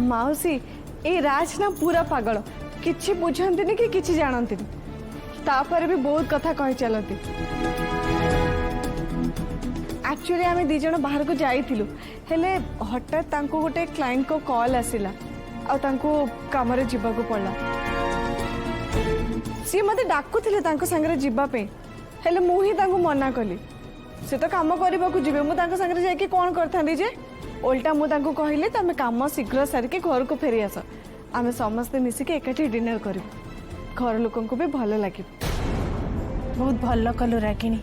माउसी ए राज ना पूरा पागल किछि बुझंतिनी कि किछि जानंतिनी तापर भी बहुत कथा कहि चलती। एक्चुअली आमे दी जण बाहर को जाइथिलु हेले हठात तांको गोटे क्लाइंट को कॉल आसिला आ तांको काम रे जिबा को पड़ला। सी मते डाकुथिले तांको संगरे जिबा पे हेले मु ही तांको मना कली। से तो काम करबा को जिबे मु तांको संगरे जाय के कोन करथांदी जे उल्टा मु तांको कहिले तमे काम शीघ्र सार के घर को फेरी आस आमे समस्त मिसी के एकाठी डिनर करिबो घर लोकन को भी भलो लागि। बहुत भल कलु रागिणी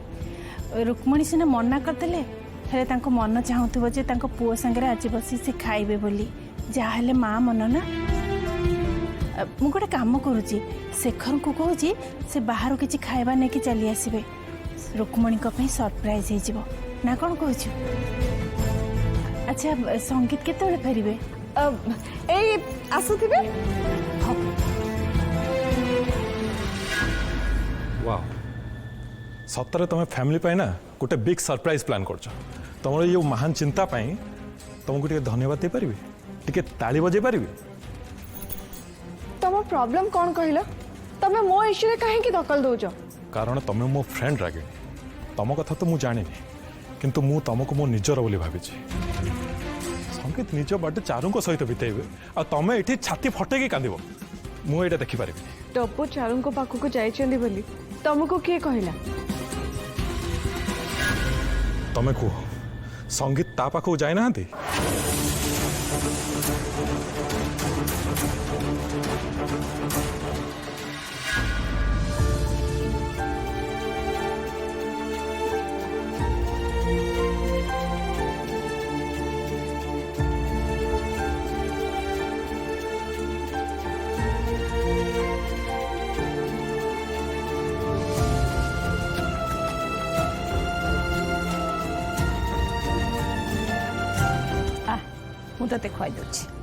रुक्मणी सिना मना करदेले हेले तांको मन चाहूथबो जे तांको पुओ संगे आज बसी से खाइबे बोली जाहले माँ मन ना मु गोटे काम करूची शेखर को कहूची से बाहर किसी खाइबा नहीं कि चली आसबे रुक्मणी को पे सरप्राइज हो जिवो ना कौन कहूछु। अच्छा संगीत केते फेरबे ए आसुथिबे वाह सतरे तुम फैमिली पाई ना गोटे बिग सरप्राइज प्लान कर तुम ये महान चिंता पाई तुमको टे धन्यवाद दे पारि टे ताली बजे पारि। तुम प्रॉब्लम कौन कहला तमे मो इश्यू रे काहे की दखल दउछ कारण तुम मो फ्रेंड रागे तुम कथा तो मुझे जानी किंतु मु तुमको मो निजर बोली भावी संगीत निज बाटे चारू को सहित बितेबे आ तुम ये छाती फटेकी कांद मुझे देखिपारि। टप्पू चारू को पाखु को जाइछंदी बोली तुमको किए कहला तमें कह संगीत ता पाखु जाए ना मुझे खुआई दूची।